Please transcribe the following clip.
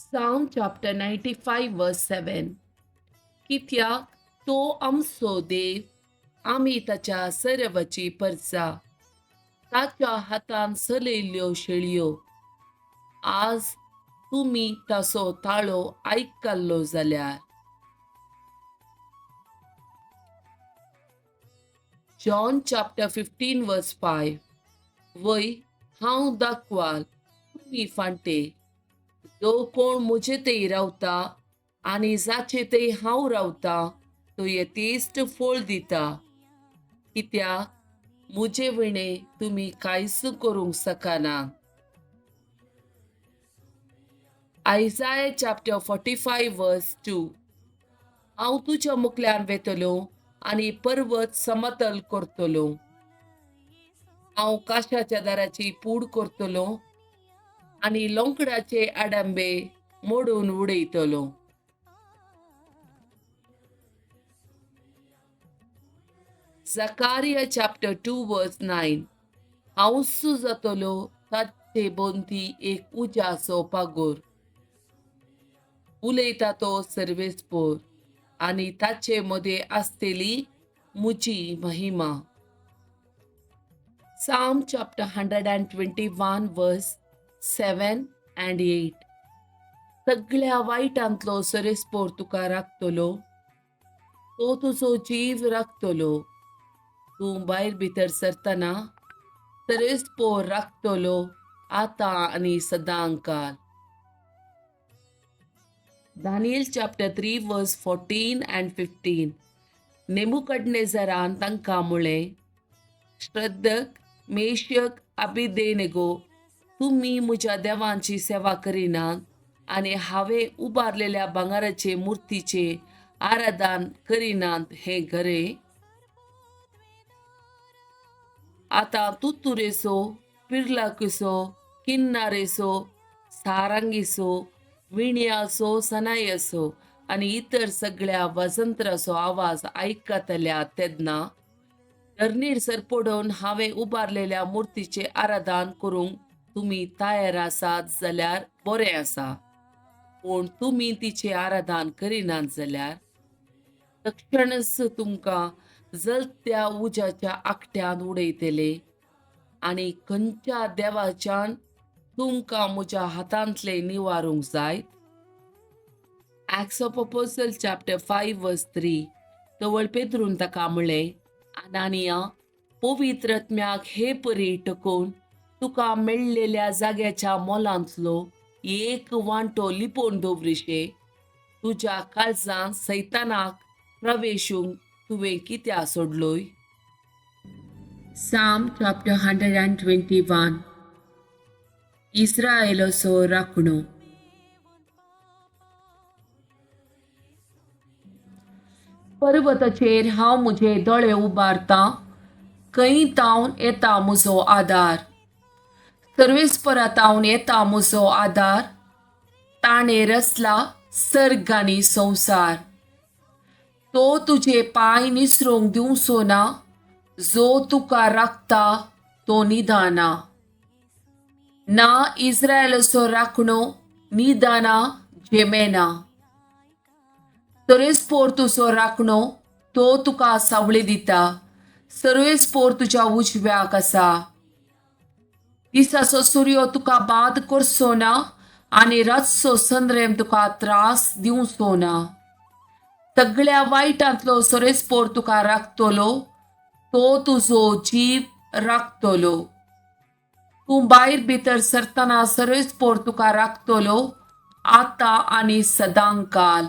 Psalm chapter 95 verse 7. कित्याक तो आमचो देव, आमी ताच्या सर्वची परसा, ताच्या हातान चलयल्ल्यो शेळयो. आज तुमी ताचो ताळो आयकल्लो जाल्यार. John chapter 15 verse 5. वय हांव दाखवाल, तुमी फांटे. जो कोण मुझे थंय रावता आनी जाचे थंय हांव रावता तो येतेस्त फळ दिता. कित्याक मुझे विणे तुमी कांयच करूंक शकना. Isaiah chapter 45 verse 2. हांव तुज्या मुखल्यान वेतलो आनी पर्वत समतल करतलो. हांव काशाच्या दाराची पूड करतलो आनी लोंकडाचे आडंबे मोडून उडयतलो. Zechariah chapter 2 verse 9. हांव जातलो ताचे बोंती एक उज्याचो पागोर. उलयता तो सर्वेस्पोर आनी ताचे मदे आसतली मुजी महिमा. Psalm chapter 121 verse 7 and 8. सगळ्या वाईटांतलो सरेस्पोर तुका राखतलो, तो तुजो जीव राखतलो. तूं भायर भितर सरतना सरेस्पोर राखतलो आतां आनी सदांकाल. Daniel chapter 3 verse 14 and 15. नेबुकदनेझरान तांकां म्हळें, श्रद्धक, मेशक, अबिदेनेगो, तुमी म्हज्या देवांची सेवा करिनात आनी हांवें उबारलेल्या भांगराचे मुर्तीचे आराधन करिनात हें खरे. आतां तुतुरेसो, पिर्लाकुसो, किन्नारेसो, सारंगीसो, विणयाचो, सनायसो आनी इतर सगळ्या वजंत्राचो आवाज आयकतल्या तेन्ना धरणीर सरपडून हांवें उबारलेल्या मुर्तीचे आराधन करूंक तुमी तयार आसात जाल्यार बरें आसा. पूण तुमी तिचे आराधन करिनात जाल्यार तक्षणच तुमकां जळत्या उज्याच्या आकट्यान उडयतले आनी खंयच्या देवाच्यान तुमकां म्हज्या हातांतले निवारूंक जाय. Acts of Apostles chapter 5 verse 3. तवळ पेद्रून ताका म्हणलें, आनानिया, पवित्र आत्म्याक हे परी टकोवन तुका मेळलेल्या जाग्याच्या मोलांतलो एक वांटो लिपोवन दवरिशे. तुज्या काळजांत सैतानाक प्रवेशूंक तुवें कित्याक सोडलोय. Psalm chapter 121. इस्रायेलाचो राखणो. पर्वताचेर हांव म्हजे दोळे उबारतां, खंय तावन येता म्हजो आदार. सर्वेस्परातावन येता म्हजो आदार, ताणें रचला सर्ग आनी संवसार. तो तुजे पांय निसरूंक दिवचो ना, जो तुका राखता तो निदाना. ना इस्रायेलाचो राखणो निदाना जेमेना. सर्वेस्पोर तुजो राखणो, तो तुका सावळी दिता, सर्वेस्पोर तुज्या उजव्याक आसा. दिसाचो सूर्य तुका बाद करचो ना आनी रातचो संद्रेम तुका त्रास दिवचो ना. सगळ्या वायटांतलो सर्वेस्पोर तुका राखतलो, तो तुजो जीव राखतलो. तूं भायर भितर सरतना सर्वेस्पोर तुका राखतलो आतां आनी सदांकाल.